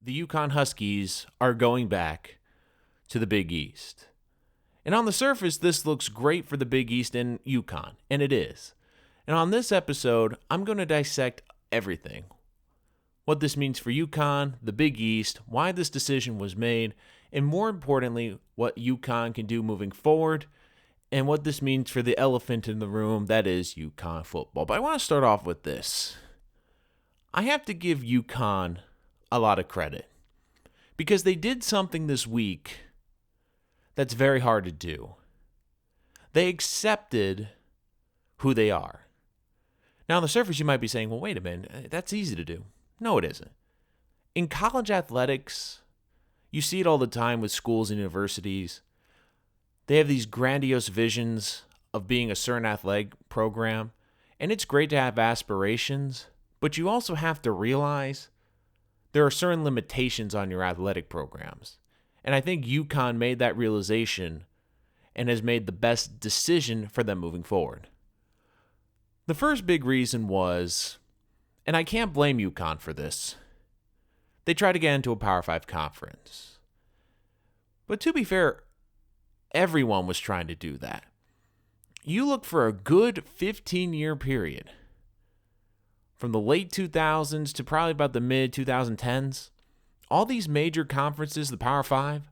the UConn Huskies are going back to the Big East. And on the surface, this looks great for the Big East and UConn, and it is. And on this episode, I'm going to dissect everything. What this means for UConn, the Big East, why this decision was made, and more importantly, what UConn can do moving forward, and what this means for the elephant in the room, that is UConn football. But I want to start off with this. I have to give UConn a lot of credit because they did something this week that's very hard to do. They accepted who they are. Now, on the surface, you might be saying, well, wait a minute, that's easy to do. No, it isn't. In college athletics, you see it all the time with schools and universities. They have these grandiose visions of being a certain athletic program, and it's great to have aspirations, but you also have to realize there are certain limitations on your athletic programs. And I think UConn made that realization and has made the best decision for them moving forward. The first big reason was, and I can't blame UConn for this, they tried to get into a Power 5 conference. But to be fair, everyone was trying to do that. You look for a good 15-year period, from the late 2000s to probably about the mid-2010s, all these major conferences, the Power 5,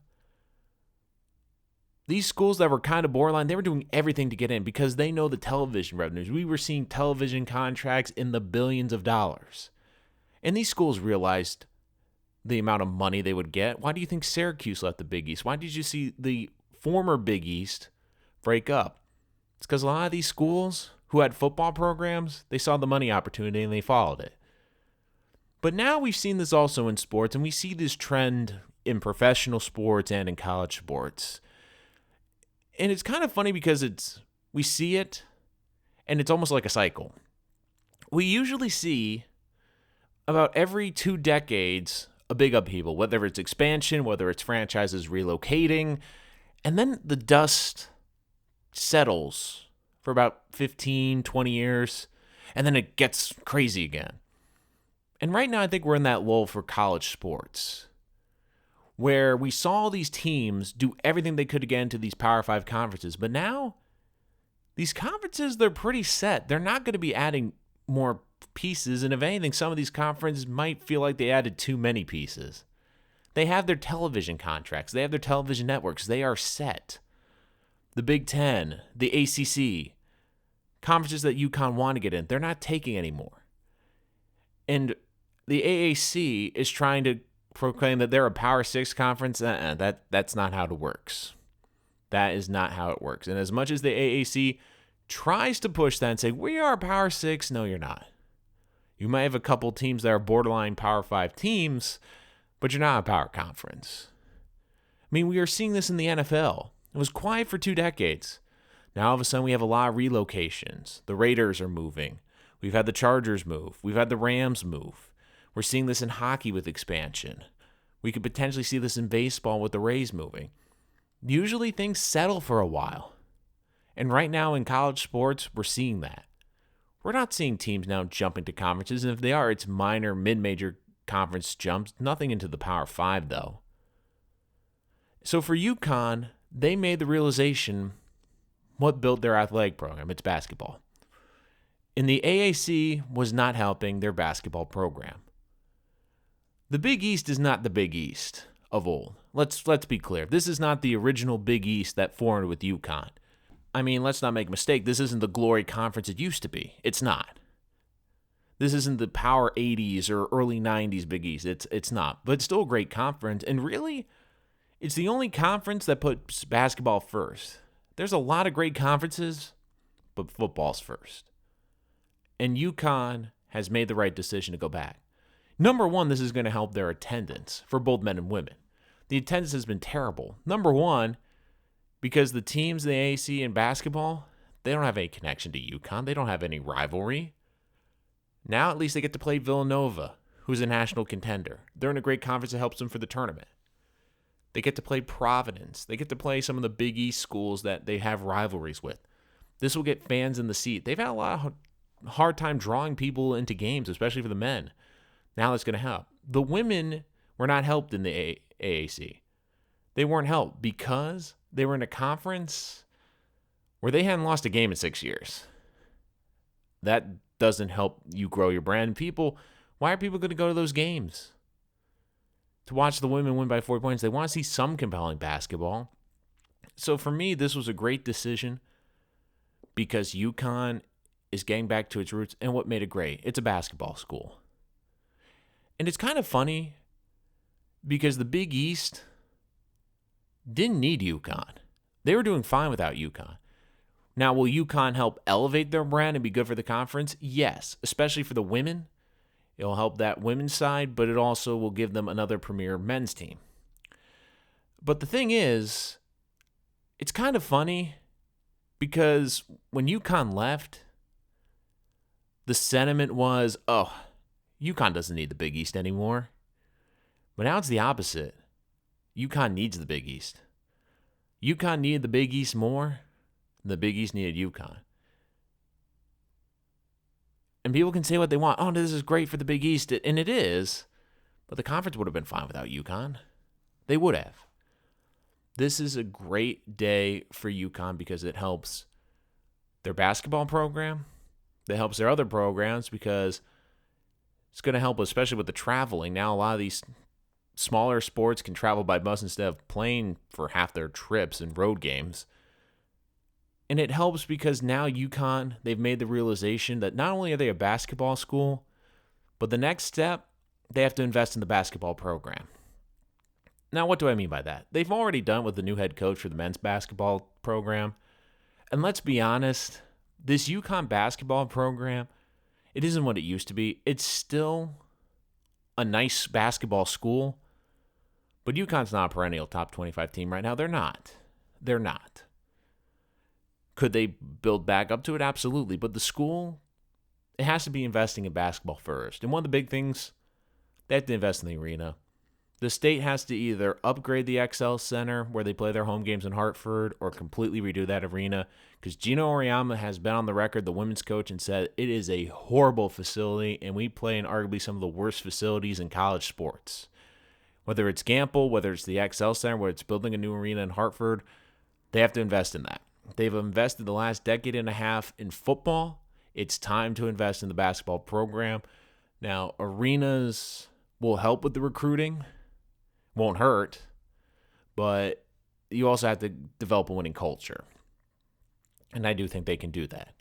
these schools that were kind of borderline, they were doing everything to get in because they know the television revenues. We were seeing television contracts in the billions of dollars. And these schools realized the amount of money they would get. Why do you think Syracuse left the Big East? Why did you see the former Big East break up? It's because a lot of these schools who had football programs, they saw the money opportunity and they followed it. But now we've seen this also in sports, and we see this trend in professional sports and in college sports. And it's kind of funny because we see it, and it's almost like a cycle. We usually see about every 2 decades a big upheaval, whether it's expansion, whether it's franchises relocating, and then the dust settles for about 15, 20 years, and then it gets crazy again. And right now, I think we're in that lull for college sports, where we saw these teams do everything they could to get into these Power 5 conferences. But now, these conferences, they're pretty set. They're not going to be adding more pieces. And if anything, some of these conferences might feel like they added too many pieces. They have their television contracts. They have their television networks. They are set. The Big Ten, the ACC, conferences that UConn want to get in, they're not taking anymore. And the AAC is trying to proclaim that they're a Power 6 conference. That's not how it works. That is not how it works. And as much as the AAC tries to push that and say, we are a Power 6, no, you're not. You might have a couple teams that are borderline Power 5 teams, but you're not a power conference. I mean, we are seeing this in the NFL. It was quiet for 2 decades. Now all of a sudden we have a lot of relocations. The Raiders are moving. We've had the Chargers move. We've had the Rams move. We're seeing this in hockey with expansion. We could potentially see this in baseball with the Rays moving. Usually things settle for a while. And right now in college sports, we're seeing that. We're not seeing teams now jump into conferences. And if they are, it's minor, mid-major conference jumps. Nothing into the Power 5, though. So for UConn, they made the realization what built their athletic program. It's basketball. And the AAC was not helping their basketball program. The Big East is not the Big East of old. Let's be clear. This is not the original Big East that formed with UConn. I mean, let's not make a mistake. This isn't the glory conference it used to be. It's not. This isn't the Power 80s or early 90s Big East. It's not. But it's still a great conference. And really, it's the only conference that puts basketball first. There's a lot of great conferences, but football's first. And UConn has made the right decision to go back. Number one, this is going to help their attendance for both men and women. The attendance has been terrible. Number one, because the teams in the AAC in basketball, they don't have any connection to UConn. They don't have any rivalry. Now at least they get to play Villanova, who's a national contender. They're in a great conference that helps them for the tournament. They get to play Providence. They get to play some of the Big East schools that they have rivalries with. This will get fans in the seat. They've had a lot of hard time drawing people into games, especially for the men. Now that's going to help. The women were not helped in the AAC. They weren't helped because they were in a conference where they hadn't lost a game in 6 years. That doesn't help you grow your brand. Why are people going to go to those games? To watch the women win by 4 points. They want to see some compelling basketball. So for me, this was a great decision because UConn is getting back to its roots. And what made it great? It's a basketball school. And it's kind of funny because the Big East didn't need UConn. They were doing fine without UConn. Now, will UConn help elevate their brand and be good for the conference? Yes, especially for the women. It'll help that women's side, but it also will give them another premier men's team. But the thing is, it's kind of funny because when UConn left, the sentiment was, oh, UConn doesn't need the Big East anymore. But now it's the opposite. UConn needs the Big East. UConn needed the Big East more than the Big East needed UConn. And people can say what they want. Oh, this is great for the Big East. And it is. But the conference would have been fine without UConn. They would have. This is a great day for UConn because it helps their basketball program. It helps their other programs because it's going to help, especially with the traveling. Now, a lot of these smaller sports can travel by bus instead of plane for half their trips and road games. And it helps because now UConn, they've made the realization that not only are they a basketball school, but the next step, they have to invest in the basketball program. Now, what do I mean by that? They've already done it with the new head coach for the men's basketball program. And let's be honest, this UConn basketball program, it isn't what it used to be. It's still a nice basketball school, but UConn's not a perennial top 25 team right now. They're not. They're not. Could they build back up to it? Absolutely. But the school, it has to be investing in basketball first. And one of the big things, they have to invest in the arena. The state has to either upgrade the XL Center where they play their home games in Hartford or completely redo that arena because Gino Auriemma has been on the record, the women's coach, and said it is a horrible facility and we play in arguably some of the worst facilities in college sports. Whether it's Gamble, whether it's the XL Center, whether it's building a new arena in Hartford, they have to invest in that. They've invested the last decade and a half in football. It's time to invest in the basketball program. Now, arenas will help with the recruiting. Won't hurt, but you also have to develop a winning culture. And I do think they can do that.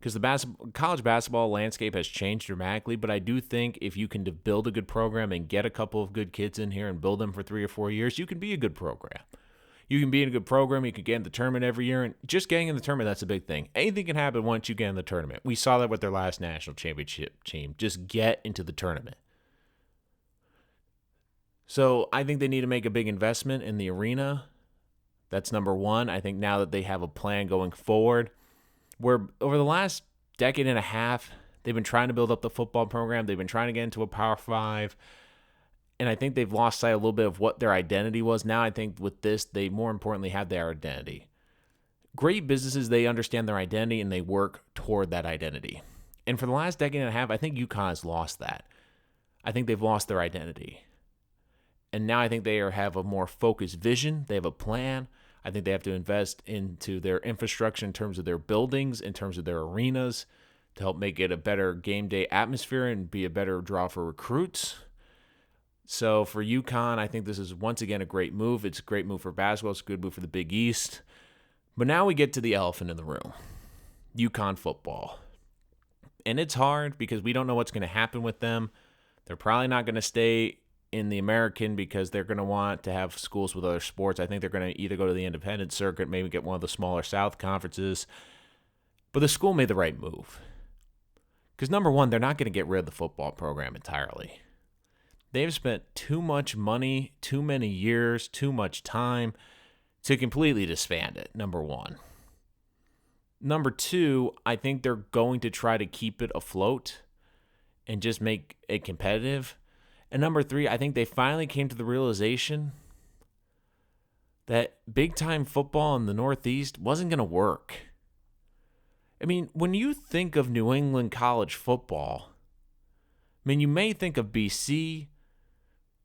Because the college basketball landscape has changed dramatically, but I do think if you can build a good program and get a couple of good kids in here and build them for 3 or 4 years, you can be a good program. You can be in a good program, you can get in the tournament every year, and just getting in the tournament, that's a big thing. Anything can happen once you get in the tournament. We saw that with their last national championship team. Just get into the tournament. So I think they need to make a big investment in the arena. That's number one. I think now that they have a plan going forward, where over the last decade and a half, they've been trying to build up the football program. They've been trying to get into a Power 5. And I think they've lost sight a little bit of what their identity was. Now I think with this, they more importantly have their identity. Great businesses, they understand their identity and they work toward that identity. And for the last decade and a half, I think UConn has lost that. I think they've lost their identity. And now I think they have a more focused vision. They have a plan. I think they have to invest into their infrastructure in terms of their buildings, in terms of their arenas, to help make it a better game day atmosphere and be a better draw for recruits. So for UConn, I think this is once again a great move. It's a great move for basketball. It's a good move for the Big East. But now we get to the elephant in the room, UConn football. And it's hard because we don't know what's going to happen with them. They're probably not going to stay in the American because they're going to want to have schools with other sports. I think they're going to either go to the independent circuit, maybe get one of the smaller South conferences. But the school made the right move. Because number one, they're not going to get rid of the football program entirely. They've spent too much money, too many years, too much time to completely disband it, number one. Number two, I think they're going to try to keep it afloat and just make it competitive. And number three, I think they finally came to the realization that big-time football in the Northeast wasn't going to work. I mean, when you think of New England college football, I mean, you may think of BC,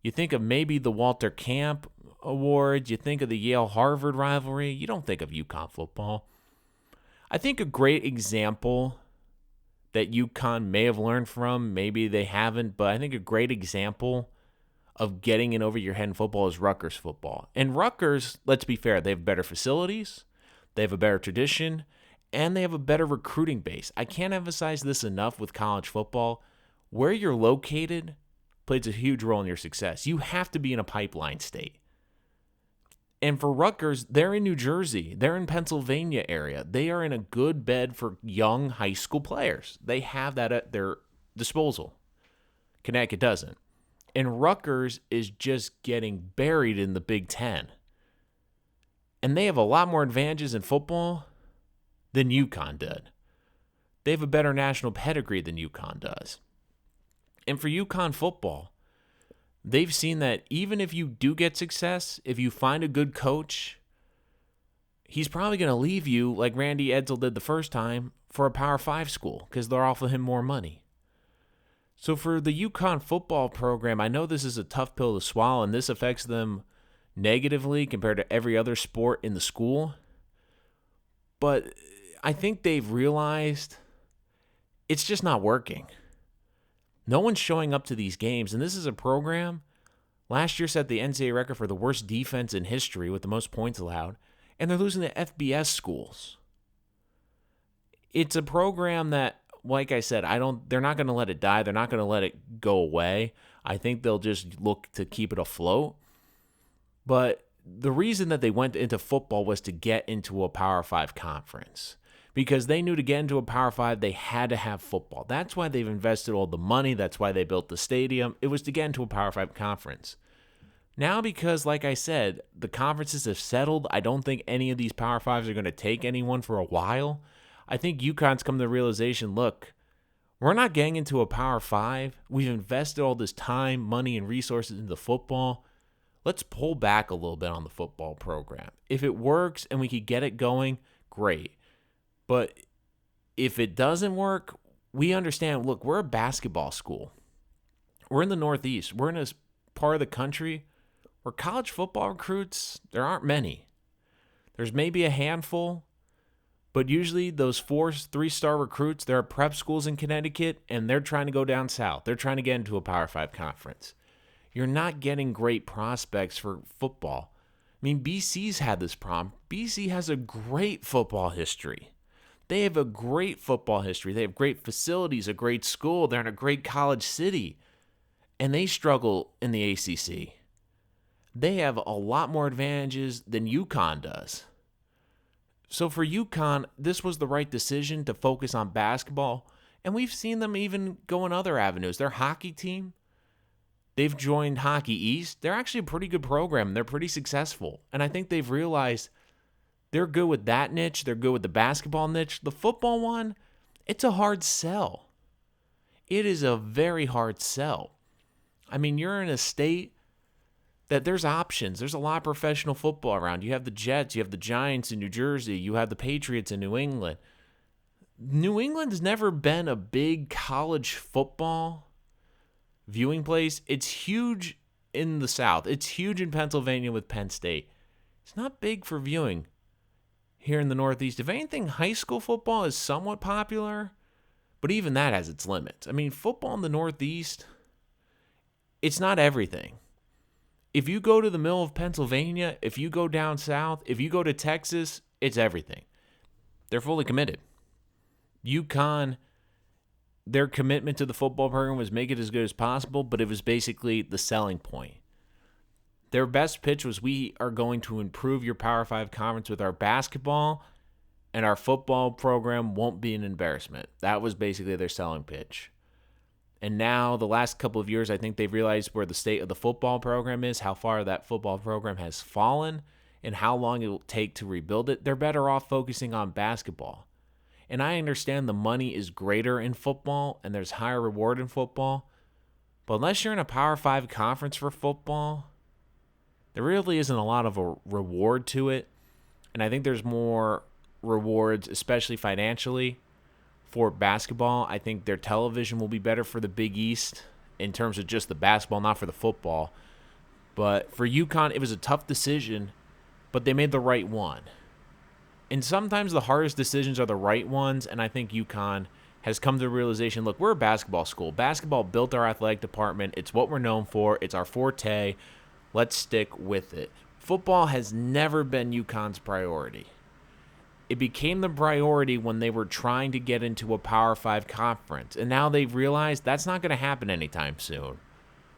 You think of maybe the Walter Camp Awards. You think of the Yale-Harvard rivalry. You don't think of UConn football. I think a great example that UConn may have learned from, maybe they haven't, but I think a great example of getting in over your head in football is Rutgers football. And Rutgers, let's be fair, they have better facilities, they have a better tradition, and they have a better recruiting base. I can't emphasize this enough with college football. Where you're located plays a huge role in your success. You have to be in a pipeline state. And for Rutgers, they're in New Jersey. They're in Pennsylvania area. They are in a good bed for young high school players. They have that at their disposal. Connecticut doesn't. And Rutgers is just getting buried in the Big Ten. And they have a lot more advantages in football than UConn did. They have a better national pedigree than UConn does. And for UConn football, they've seen that even if you do get success, if you find a good coach, he's probably going to leave you like Randy Edsall did the first time for a Power 5 school because they'll offer him more money. So for the UConn football program, I know this is a tough pill to swallow, and this affects them negatively compared to every other sport in the school. But I think they've realized it's just not working. No one's showing up to these games, and this is a program last year set the NCAA record for the worst defense in history with the most points allowed, and they're losing to FBS schools. It's a program that, like I said, they're not going to let it die. They're not going to let it go away. I think they'll just look to keep it afloat. But the reason that they went into football was to get into a Power 5 conference. Because they knew to get into a Power 5, they had to have football. That's why they've invested all the money. That's why they built the stadium. It was to get into a Power 5 conference. Now, because, like I said, the conferences have settled, I don't think any of these Power 5s are going to take anyone for a while. I think UConn's come to the realization, look, we're not getting into a Power 5. We've invested all this time, money, and resources into football. Let's pull back a little bit on the football program. If it works and we could get it going, great. But if it doesn't work, we understand, look, we're a basketball school. We're in the Northeast. We're in a part of the country where college football recruits, there aren't many. There's maybe a handful, but usually those 3-star recruits, they're at prep schools in Connecticut, and they're trying to go down south. They're trying to get into a Power 5 conference. You're not getting great prospects for football. I mean, BC's had this problem. BC has a great football history. They have a great football history. They have great facilities, a great school. They're in a great college city. And they struggle in the ACC. They have a lot more advantages than UConn does. So for UConn, this was the right decision to focus on basketball. And we've seen them even go in other avenues. Their hockey team, they've joined Hockey East. They're actually a pretty good program. They're pretty successful. And I think they've realized they're good with that niche. They're good with the basketball niche. The football one, it's a hard sell. It is a very hard sell. I mean, you're in a state that there's options. There's a lot of professional football around. You have the Jets. You have the Giants in New Jersey. You have the Patriots in New England. New England's never been a big college football viewing place. It's huge in the South. It's huge in Pennsylvania with Penn State. It's not big for viewing here in the Northeast. If anything, high school football is somewhat popular, but even that has its limits. I mean, football in the Northeast, it's not everything. If you go to the middle of Pennsylvania, if you go down south, if you go to Texas, it's everything. They're fully committed. UConn, their commitment to the football program was make it as good as possible, but it was basically the selling point. Their best pitch was, we are going to improve your Power 5 conference with our basketball, and our football program won't be an embarrassment. That was basically their selling pitch. And now, the last couple of years, I think they've realized where the state of the football program is, how far that football program has fallen, and how long it will take to rebuild it. They're better off focusing on basketball. And I understand the money is greater in football, and there's higher reward in football. But unless you're in a Power 5 conference for football, there really isn't a lot of a reward to it. And I think there's more rewards, especially financially, for basketball. I think their television will be better for the Big East in terms of just the basketball, not for the football. But for UConn, it was a tough decision, but they made the right one. And sometimes the hardest decisions are the right ones, and I think UConn has come to the realization, look, we're a basketball school. Basketball built our athletic department. It's what we're known for. It's our forte. Let's stick with it. Football has never been UConn's priority. It became the priority when they were trying to get into a Power 5 conference, and now they've realized that's not going to happen anytime soon.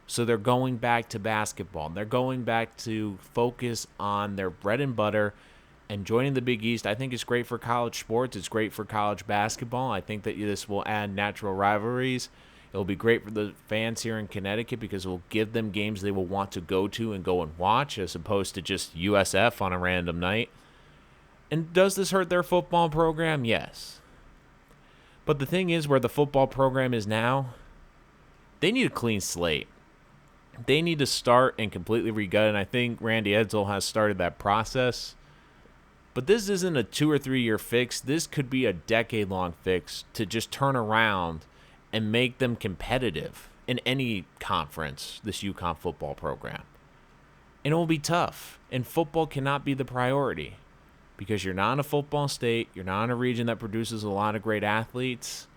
So they're going back to basketball. They're going back to focus on their bread and butter. And joining the Big East, I think it's great for college sports. It's great for college basketball. I think that this will add natural rivalries. It'll be great for the fans here in Connecticut because it will give them games they will want to go to and go and watch as opposed to just USF on a random night. And does this hurt their football program? Yes. But the thing is, where the football program is now, they need a clean slate. They need to start and completely regut it, and I think Randy Edsall has started that process. But this isn't a 2 or 3 year fix. This could be a decade-long fix to just turn around and make them competitive in any conference, this UConn football program. And it will be tough. And football cannot be the priority because you're not in a football state. You're not in a region that produces a lot of great athletes.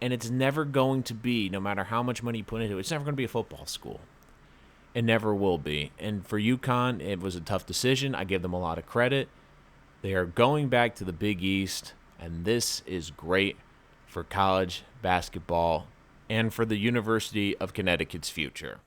And it's never going to be, no matter how much money you put into it, it's never going to be a football school. It never will be. And for UConn, it was a tough decision. I give them a lot of credit. They are going back to the Big East, and this is great for college basketball and for the University of Connecticut's future.